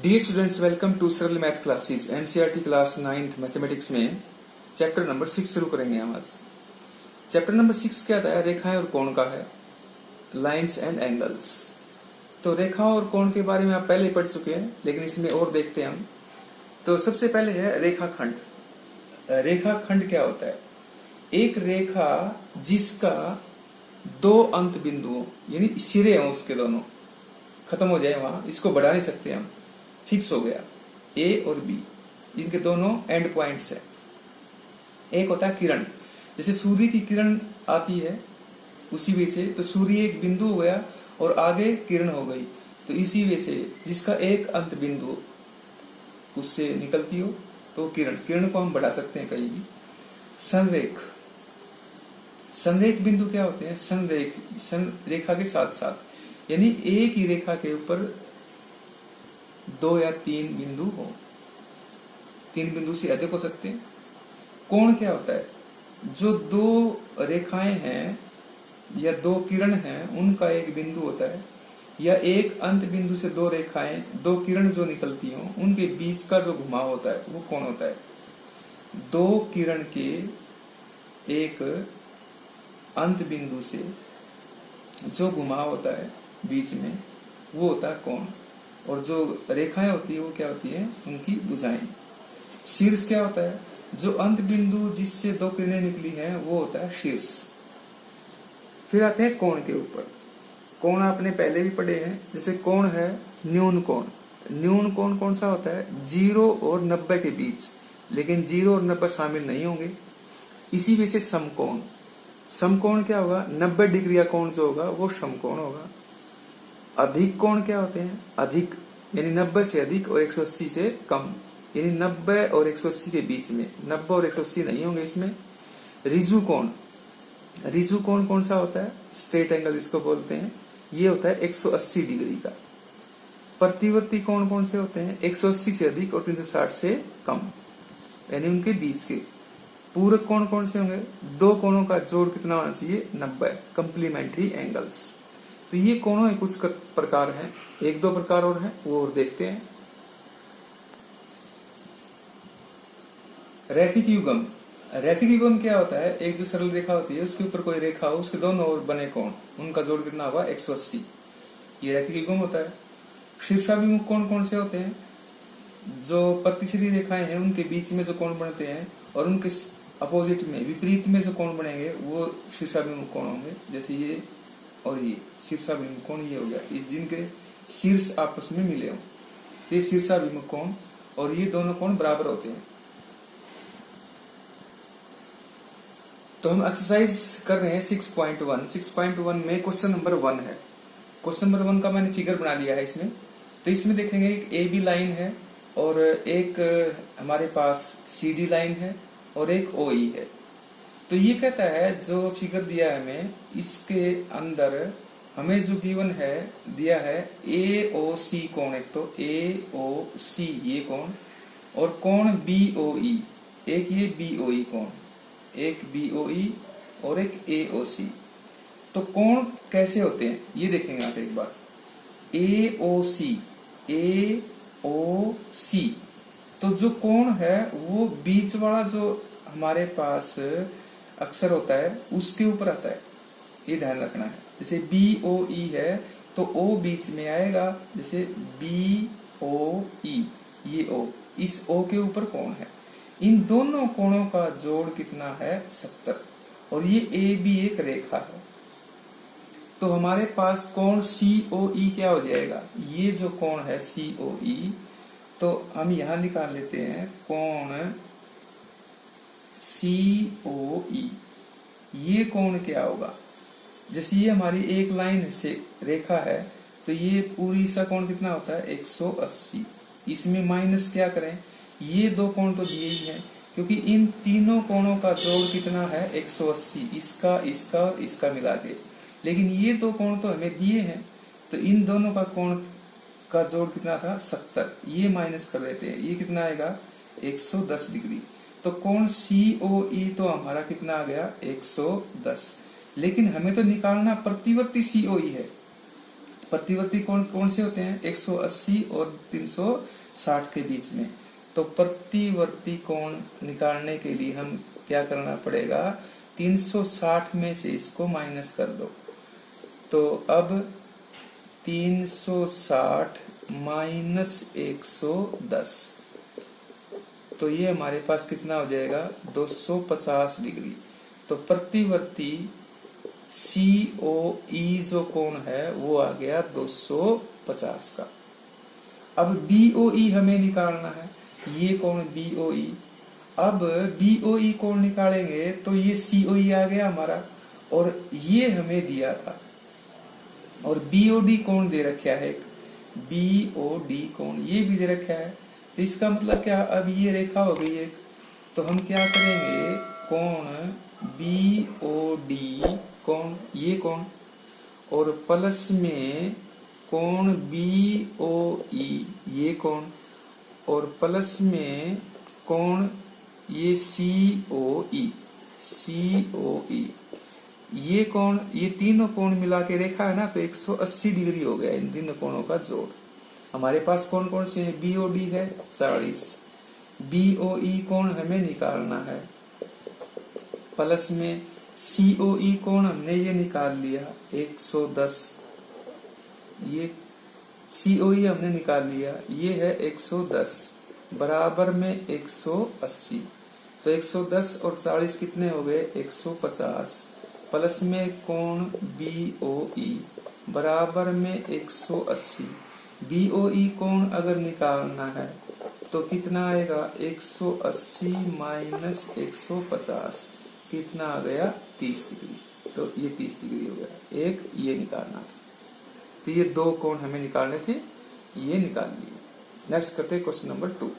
Dear students, welcome to सरल math classes. NCERT class 9th mathematics में chapter number 6 शुरू करेंगे हम आज। चैप्टर नंबर 6 क्या है? रेखाएं और कोण का है, लाइंस एंड एंगल्स। तो रेखा और कोण के बारे में आप पहले ही पढ़ चुके हैं, लेकिन इसमें और देखते हैं हम। तो सबसे पहले है रेखाखंड। रेखाखंड क्या होता है? एक रेखा जिसका दो अंत बिंदुओं यानी सिरे हों, उसके दोनों खत्म हो जाए वहां, इसको बढ़ा नहीं सकते हम, फिक्स हो गया। ए और बी इनके दोनों एंड पॉइंट्स है। एक होता है किरण, जैसे सूर्य की किरण आती है उसी वे से, तो सूर्य एक बिंदु हो गया और आगे किरण हो गई, तो इसी वे से जिसका एक अंत बिंदु उससे निकलती हो तो किरण को हम बढ़ा सकते हैं कहीं भी। संरेख, संरेख बिंदु क्या होते हैं? संरेखा के साथ साथ, यानी एक ही रेखा के ऊपर दो या तीन बिंदु हो, तीन बिंदु से अधिक हो सकते हैं। कोण क्या होता है? जो दो रेखाएं हैं या दो किरण हैं, उनका एक बिंदु होता है, या एक अंत बिंदु से दो रेखाएं, दो किरण जो निकलती हो, उनके बीच का जो घुमाव होता है वो कोण होता है। दो किरण के एक अंत बिंदु से जो घुमाव होता है बीच में, वो होता है कोण। और जो रेखाएं होती है वो क्या होती है? उनकी भुजाएं। शीर्ष क्या होता है? जो अंत बिंदु जिससे दो किरणें निकली हैं वो होता है शीर्ष। फिर आते हैं कोण के ऊपर। कोण आपने पहले भी पढ़े हैं, जैसे कोण है न्यून कोण। न्यून कोण कौन सा होता है? 0 और 90 के बीच, लेकिन 0 और 90 शामिल नहीं होंगे। इसी वजह से समकोण। समकोण क्या होगा? 90 डिग्री का कोण जो होगा वो समकोण होगा। अधिक कोण क्या होते हैं? अधिक यानी 90 से अधिक और 180 से कम, यानी 90 और 180 के बीच में। 90 और 180 नहीं होंगे इसमें। रिजु कोण, रिजु कोण कौन सा होता है? स्ट्रेट एंगल जिसको बोलते हैं, ये होता है 180 डिग्री का। प्रतिवर्ती कोण कौन से होते हैं? 180 से अधिक और 360 से कम, यानी उनके बीच के। पूरक कोण कौन से होंगे? दो कोणों का जोड़ कितना होना चाहिए? 90। Complementary angles. तो ये कोणों के कुछ प्रकार हैं, एक दो प्रकार और हैं, वो और देखते हैं। रैखिक युग्म। रैखिक युग्म क्या होता है? एक जो सरल रेखा होती है उसके ऊपर कोई रेखा हो, उसके दोनों ओर बने कोण, उनका जोड़ कितना होगा? 180। ये रैखिक युग्म होता है। शीर्षाभिमुख कोण कौन से होते हैं? जो प्रतिच्छेदी रेखाएं हैं उनके बीच में जो कोण बनते हैं और उनके अपोजिट में, विपरीत में जो कोण बनेंगे वो शीर्षाभिमुख कोण होंगे। जैसे ये और ये शीर्षाभिमुख कोण ये हो गया, इस जिनके शीर्ष आपस में मिले हो, ये शीर्षाभिमुख कोण, और ये दोनों कोण बराबर होते हैं। तो हम एक्सरसाइज कर रहे हैं 6.1। 6.1 में क्वेश्चन नंबर 1 है। क्वेश्चन नंबर 1 का मैंने फिगर बना लिया है इसमें। तो इसमें देखेंगे एक ए बी लाइन है और एक हमारे पास सी डी लाइन है और एक ओ ई है। तो ये कहता है, जो फिगर दिया है हमें, इसके अंदर हमें जो गिवन है दिया है ए ओ सी कोण, एक तो ए ओ सी ये कोण, और कोण बी ओ ई, एक ये बी ओ ई कोण, एक बी ओ ई और एक ए ओ सी। तो कोण कैसे होते हैं ये देखेंगे आप एक बार। ए ओ सी, ए ओ सी, तो जो कोण है वो बीच वाला जो हमारे पास अक्षर होता है उसके ऊपर आता है, ये ध्यान रखना है। जैसे बी ओ ई है तो ओ बीच में आएगा, जैसे बी ओ ई, ये ओ, इस ओ के ऊपर कोण है। इन दोनों कोणों का जोड़ कितना है? 70। और ये ए बी एक रेखा है, तो हमारे पास कोण सी ओ ई क्या हो जाएगा? ये जो कोण है सी ओ ई, तो हम यहां निकाल लेते हैं कोण सी ओ ई। ये कोण क्या होगा? जैसे ये हमारी एक लाइन से रेखा है, तो ये पूरी सा कोण कितना होता है? 180। इसमें माइनस क्या करें? ये दो कोण तो दिए ही हैं, क्योंकि इन तीनों कोणों का जोड़ कितना है? 180, इसका, इसका और इसका मिला के। लेकिन ये दो कोण तो हमें दिए हैं, तो इन दोनों का कोण का जोड़ कितना था? 70। ये माइनस कर देते हैं, ये कितना आएगा? 110 डिग्री। तो कोण सी ओ ई तो हमारा कितना आ गया? 110। लेकिन हमें तो निकालना प्रतिवर्ती सी ओ ई है, प्रतिवर्ती कोण कौन से होते हैं? 180 और 360 के बीच में। तो प्रतिवर्ती कोण निकालने के लिए हम क्या करना पड़ेगा? 360 में से इसको माइनस कर दो। तो अब 360 माइनस 110, तो ये हमारे पास कितना हो जाएगा? 250 डिग्री। तो प्रतिवर्ती COE जो कोण है वो आ गया 250 का। अब BOE हमें निकालना है, ये कोण BOE। अब BOE कोण निकालेंगे तो ये COE आ गया हमारा, और ये हमें दिया था, और BOD कोण दे रखा है, BOD कोण ये भी दे रखा है। तो इसका मतलब क्या? अब ये रेखा हो गई एक, तो हम क्या करेंगे? कोण BOD कोण, ये कोण, और प्लस में कोण BOE ये कोण, और प्लस में कोण ये COE ये कोण, ये तीनों कोण मिला के रेखा है ना, तो 180 डिग्री हो गया इन तीनों कोणों का जोड़। हमारे पास कौन कौन से हैं? BOD है 40, BOE कोण हमें निकालना है, प्लस में COE कोण हमने ये निकाल लिया 110, ये COE हमने निकाल लिया, ये है 110 बराबर में 180। तो 110 और 40 कितने हो गए? 150, प्लस में कोण BOE बराबर में 180। BOE कोण अगर निकालना है तो कितना आएगा? 180 माइनस 150 कितना आ गया? 30 डिग्री। तो ये 30 डिग्री हो गया। एक ये निकालना था, तो ये दो कोण हमें निकालने थे, ये निकाल लिए। नेक्स्ट करते हैं क्वेश्चन नंबर 2।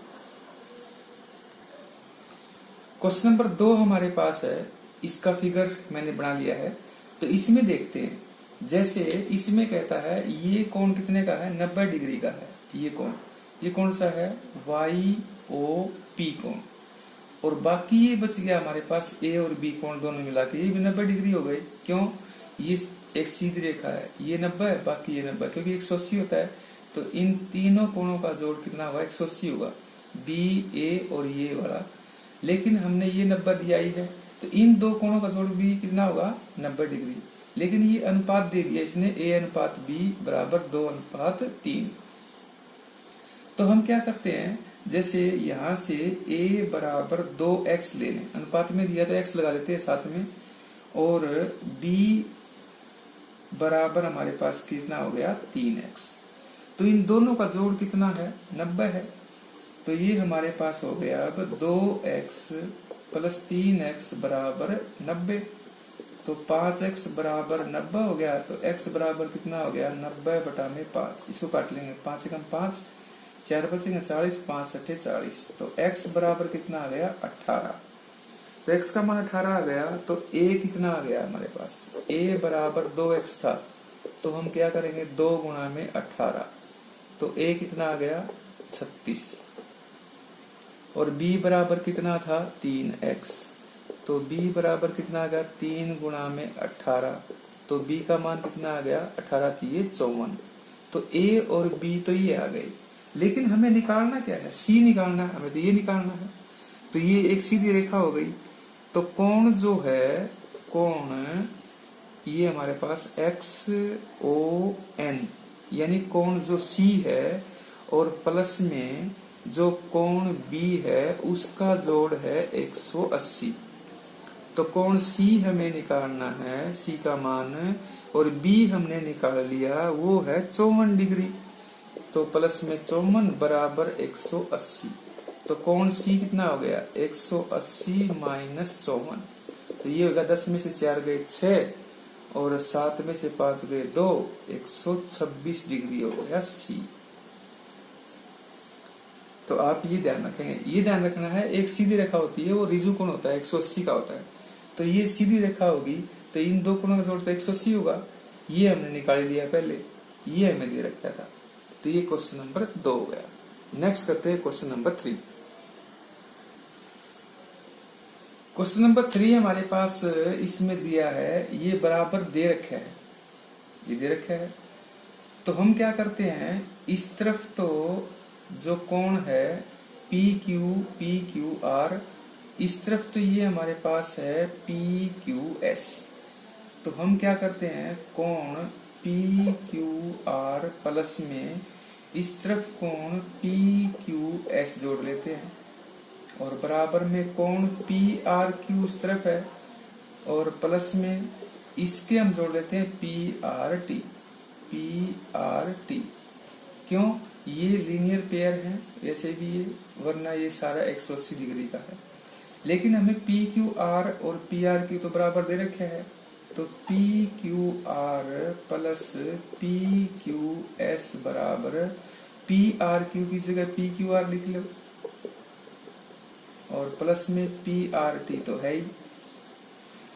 क्वेश्चन नंबर 2 हमारे पास है, इसका फिगर मैंने बना लिया है। तो इसमें देखते हैं, जैसे इसमें कहता है ये कोण कितने का है? 90 डिग्री का है ये कोण। ये कौन सा है? YOP कोण। और बाकी ये बच गया हमारे पास A और B कोण दोनों मिला के, ये भी 90 डिग्री हो गए। क्यों? ये एक सीधी रेखा है, ये 90 है, बाकी ये 90, क्योंकि 180 होता है। तो इन तीनों कोणों का जोड़ कितना हुआ? 180 होगा, B, A और ये वाला। लेकिन हमने ये 90 दिया ही है, तो इन दो कोणों का जोड़ भी कितना होगा? 90 डिग्री। लेकिन ये अनुपात दे दिया इसने, A अनुपात B बराबर 2:3। तो हम क्या करते हैं, जैसे यहां से A बराबर 2x ले लें, अनुपात में दिया तो x लगा लेते हैं साथ में, और B बराबर हमारे पास कितना हो गया? 3x। तो इन दोनों का जोड़ कितना है? 90 है। तो ये हमारे पास हो गया अब 2x प्लस 3x बराबर 90। तो 5x बराबर 90 हो गया। तो x बराबर कितना हो गया? 90 बटा में 5। इसको काट लेंगे, 5 एकम 5, 4 बचेंगे 40, 5 अट्ठे 40। तो x बराबर कितना आ गया? 18। तो x का मान 18 आ गया। तो a कितना आ गया हमारे पास? a बराबर 2x था, तो हम क्या करेंगे? 2 गुणा में 18। तो a कितना आ गया? 36। और b बराबर कितना था? 3x। तो b बराबर कितना आ गया? 3 गुणा में 18। तो b का मान कितना आ गया? 18 की 54। तो a और b तो ये आ गए, लेकिन हमें निकालना क्या है? c निकालना है हमें, तो ये निकालना है। तो ये एक सीधी रेखा हो गई। तो कोण जो है, कोण ये हमारे पास XON, यानी कोण जो C है और प्लस में जो कोण B है उसका जोड़ है 180। तो कोण C हमें निकालना है, C का मान, और B हमने निकाल लिया, वो है 54 डिग्री। तो प्लस में 54 बराबर 180। तो कोण C कितना हो गया? 180 माइनस 54। तो ये होगा 10 में से 4 गए 6 और 7 में से 5 गए 2, 126 डिग्री हो गया C। तो आप ये ध्यान रखेंगे, ये ध्यान रखना है, एक सीधी रेखा होती है वो रिजु कोण होता है, 180 का होता है। तो ये सीधी रेखा होगी, तो इन दो कोणों का जोड़ तो 180 होगा। ये हमने निकाल लिया पहले, ये हमें दे रखा था। तो ये क्वेश्चन नंबर 2 हो गया। नेक्स्ट करते हैं क्वेश्चन नंबर 3। क्वेश्चन नंबर 3 हमारे पास इसमें दिया है, ये बराबर दे रखा है, ये दे रखा है। तो हम क्या करते हैं, इस तरफ तो जो कोण है पी क्यू आर, इस तरफ तो ये हमारे पास है पी क्यू एस। तो हम क्या करते हैं, कोण पी क्यू आर प्लस में इस तरफ कोण पी क्यू एस जोड़ लेते हैं, और बराबर में कोण पी आर क्यू उस तरफ है, और प्लस में इसके हम जोड़ लेते हैं पी आर टी। क्यों, ये लीनियर पेयर है ऐसे भी ये, वरना ये सारा 180 डिग्री का है। लेकिन हमें पी क्यू आर और पी आर क्यू तो बराबर दे रखे है, तो P Q R plus P Q S बराबर पी आर क्यू की जगह पी क्यू आर लिख लो, और प्लस में पी आर टी तो है ही।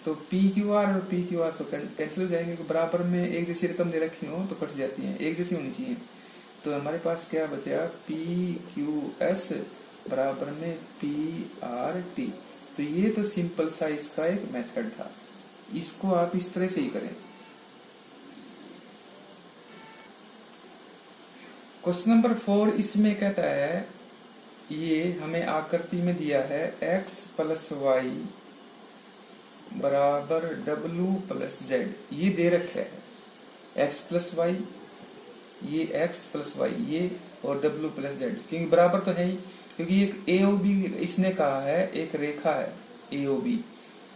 तो पी क्यू आर और पी क्यू आर तो कैंसिल हो जाएंगे, बराबर में एक जैसी रकम दे रखी हो तो कट जाती है, एक जैसी होनी चाहिए। तो हमारे पास क्या बचा, पी क्यू एस बराबर में पी आर टी। तो ये तो सिंपल सा इसका एक मेथड था, इसको आप इस तरह से ही करें। क्वेश्चन नंबर 4 इसमें कहता है, ये हमें आकृति में दिया है x प्लस वाई बराबर w प्लस जेड, ये दे रखा है x प्लस वाई, ये x प्लस वाई ये, और w प्लस जेड, क्योंकि बराबर तो है ही, क्योंकि एक AOB इसने कहा है, एक रेखा है AOB,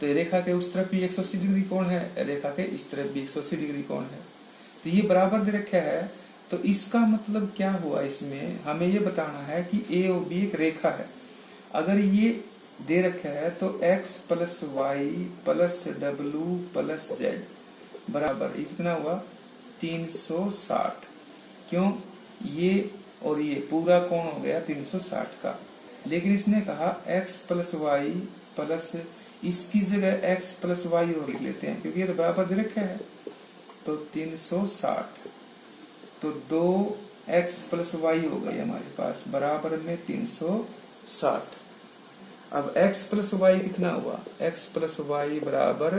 तो रेखा के उस तरफ भी 180 डिग्री कोण है, रेखा के इस तरफ भी 180 डिग्री कोण है, तो ये बराबर दे रखा है। तो इसका मतलब क्या हुआ, इसमें हमें ये बताना है कि AOB एक रेखा है। अगर ये दे रखा है तो x plus Y plus w plus Z बराबर ये कितना हुआ 360। क्यों, ये और ये पूरा कोण हो गया 360 का। लेकिन इसने कहा x प्लस वाई प्लस, इसकी जगह x प्लस वाई और लिख लेते हैं, क्योंकि ये तो बराबर दे रखा है। तो 360, तो 2x प्लस वाई हो गई हमारे पास बराबर में 360। अब x प्लस वाई कितना हुआ, x प्लस वाई बराबर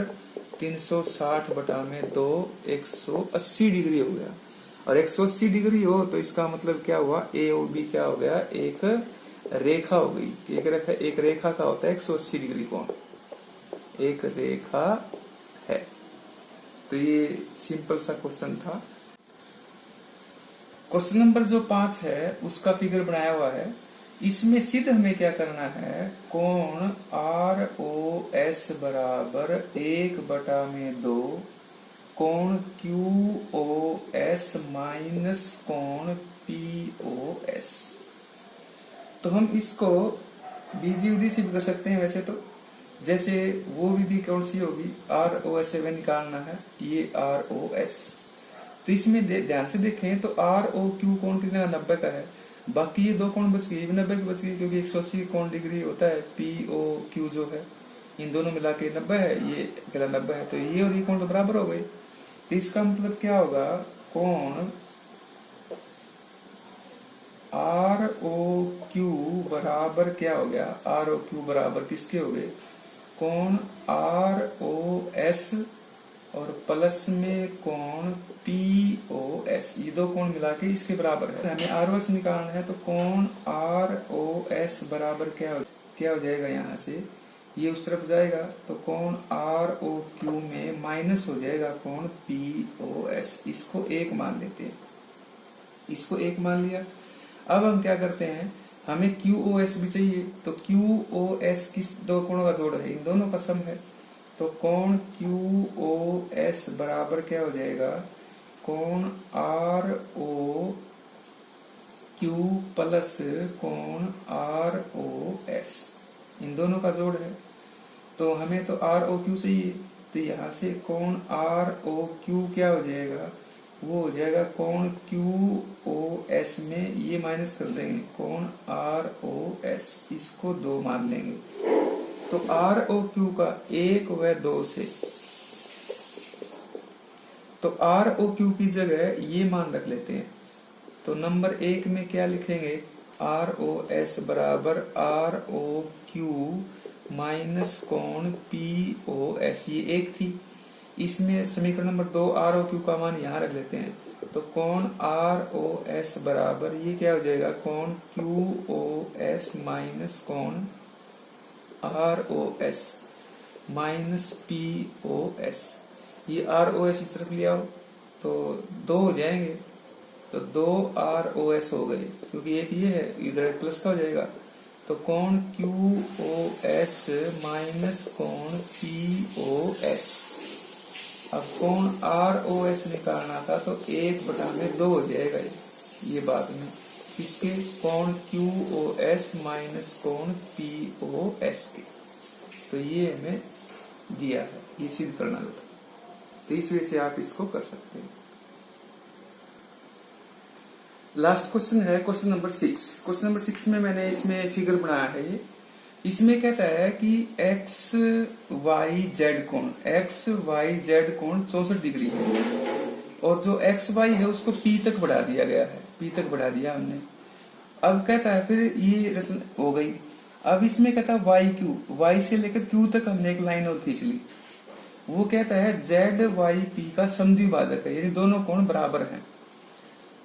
360 बटा में 2, 180 डिग्री हो गया। और 180 डिग्री हो तो इसका मतलब क्या हुआ, AOB क्या हो गया, एक रेखा हो गई। एक रेखा का होता है 180 डिग्री कोण, एक रेखा है। तो ये सिंपल सा क्वेश्चन था। क्वेश्चन नंबर जो 5 है उसका फिगर बनाया हुआ है। इसमें सिद्ध हमें क्या करना है, कोण ROS बराबर 1 बटा में 2 कोण QOS माइनस कोण POS। तो हम इसको बीजी विधि से भी कर सकते हैं वैसे तो। जैसे वो विधि कौन सी होगी, ROS से निकालना है, ये ROS। तो इसमें ध्यान से देखें तो ROQ कोण कितना 90 का है, बाकी ये दो कोण बच गए 90 की बच गई, क्योंकि 180 कोण डिग्री होता है, POQ जो है इन दोनों मिला के 90 है, ये अकेला 90 है, तो ये और ये कोण तो बराबर हो गए। तो इसका मतलब क्या होगा, कोण ROQ बराबर क्या हो गया, ROQ बराबर किसके हो गए, कोण ROS और प्लस में कोण POS, ये दो कोण मिला के इसके बराबर है। हमें ROS निकालना है, तो कोण ROS बराबर क्या हो जाएगा, यहाँ से ये उस तरफ जाएगा, तो कोण ROQ में माइनस हो जाएगा कोण POS। इसको 1 मान लेते हैं, इसको 1 मान लिया। अब हम क्या करते हैं, हमें QOS भी चाहिए, तो QOS किस दो कोणों का जोड़ है, इन दोनों का सम है। तो कोण QOS बराबर क्या हो जाएगा, कोण ROQ प्लस कोण ROS, इन दोनों का जोड़ है। तो हमें तो ROQ चाहिए, तो यहाँ से कोण ROQ क्या हो जाएगा, वो हो जाएगा कोण QOS में ये माइनस कर देंगे, कोण ROS, इसको 2 मान लेंगे। तो ROQ का 1 व 2 से, तो ROQ की जगह ये मान रख लेते हैं। तो नंबर 1 में क्या लिखेंगे, ROS बराबर ROQ माइनस कोण POS, ये 1 थी। इसमें समीकरण नंबर 2 ROQ का मान यहाँ रख लेते हैं, तो कोण ROS बराबर ये क्या हो जाएगा, कोण QOS माइनस कोण ROS माइनस POS। ये ROS इस तरफ ले आओ तो 2 हो जाएंगे, तो 2 ROS हो गए, क्योंकि एक ये है इधर प्लस का हो जाएगा। तो कोण QOS माइनस कोण POS। अब कोण ROS निकालना था तो 1/2 हो जाएगा ये बाद में इसके, कोण QOS माइनस कोण POS के। तो ये हमें दिया है, ये सिद्ध करना होता है, तो इस वजह से आप इसको कर सकते हैं। लास्ट क्वेश्चन है क्वेश्चन नंबर 6। क्वेश्चन नंबर 6 में मैंने इसमें फिगर बनाया है ये। इसमें कहता है कि XYZ कोण 64 डिग्री है, और जो XY है उसको P तक बढ़ा दिया गया है, P तक बढ़ा दिया हमने। अब कहता है फिर ये रचना हो गई। अब इसमें कहता है YQ, Y से लेकर Q तक हमने एक लाइन और खींच ली। वो कहता है ZYP का समद्विभाजक है, यानी दोनों कोण बराबर हैं।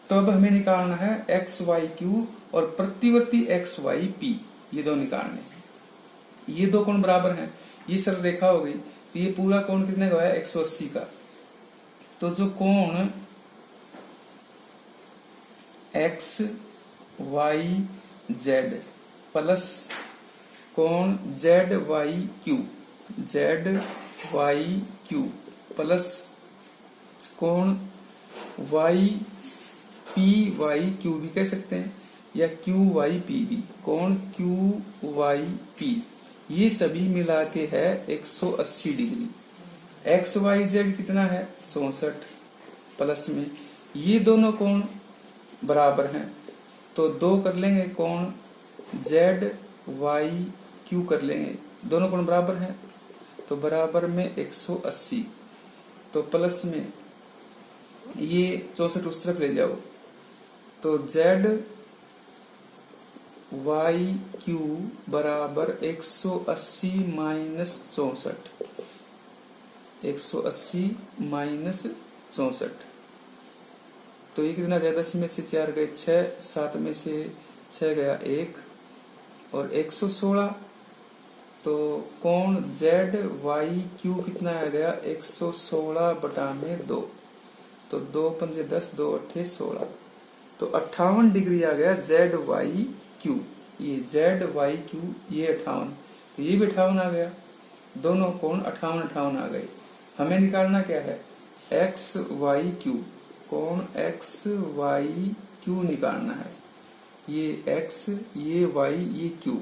तो अब हमें निकालना है XYQ और प्रतिवर्ती XYP, ये दो निकालने हैं। ये दो कोण बराबर हैं, ये सरल रेखा हो गई, तो ये पूरा कोण कितने का है 180 का। तो जो कोण XYZ प्लस कोण ZYQ प्लस कोण YPYQ भी कह सकते हैं, या QYP भी, कोण QYP, ये सभी मिला के है 180 डिग्री। XYZ कितना है 64, प्लस में ये दोनों कोण बराबर हैं, तो 2 कर लेंगे, कोण ZYQ कर लेंगे, दोनों कोण बराबर हैं, तो बराबर में 180, तो प्लस में ये 64 उस तरफ ले जाओ, तो ZYQ बराबर 180 माइनस 64, 180 माइनस 64, तो ये कितना गया, 10 में से 4 गए 6, 7 में से 6 गया 1 और 116। तो कोण ZYQ कितना आ गया 116/2, तो 2 पंजे 10, 2 अट्ठे 16, तो 58 डिग्री आ गया ZYQ। ये ZYQ ये 58, तो ये भी 58 आ गया, दोनों कोण 58 आ गए। हमें निकालना क्या है XYQ, कोण XYQ निकालना है, ये X ये Y ये Q,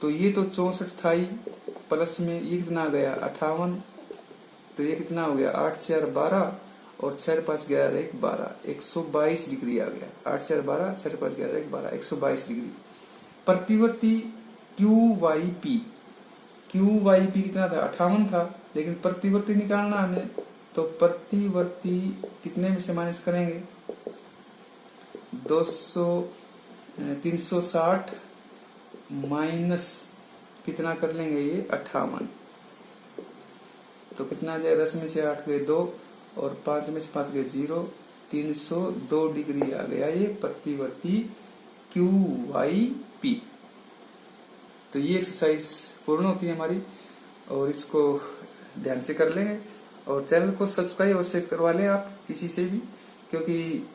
तो ये तो 64 था ही, प्लस में ये कितना आ गया 58, तो ये कितना हो गया 8 4 12 और 6 5 11 1 12, 122 डिग्री आ गया। 8 4 12 6 5 11 1 12, 122 डिग्री। प्रतिवर्ती QYP कितना था 58 था, लेकिन प्रतिवर्ती निकालना हमें, तो प्रतिवर्ती कितने में से माइनस करेंगे 360 माइनस कितना कर लेंगे ये 58, तो कितना आ जाए 10 में से 8 गए 2 और 5 में से 5 गए 0, 302 डिग्री आ गया ये प्रतिवर्ती QYP। तो ये एक्सरसाइज पूर्ण होती है हमारी, और इसको ध्यान से कर लेंगे, और चैनल को सब्सक्राइब अवश्य करवा लें आप किसी से भी, क्योंकि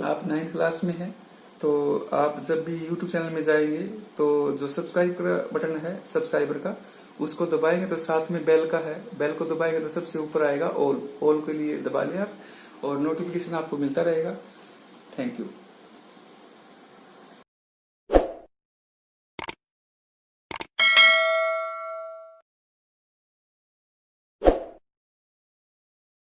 आप 9th क्लास में हैं, तो आप जब भी YouTube चैनल में जाएंगे तो जो सब्सक्राइब बटन है सब्सक्राइबर का, उसको दबाएंगे तो साथ में बेल का है, बेल को दबाएंगे तो सबसे ऊपर आएगा ऑल के लिए दबा लें आप, और नोटिफिकेशन आपको मिलता रहेगा। Thank you.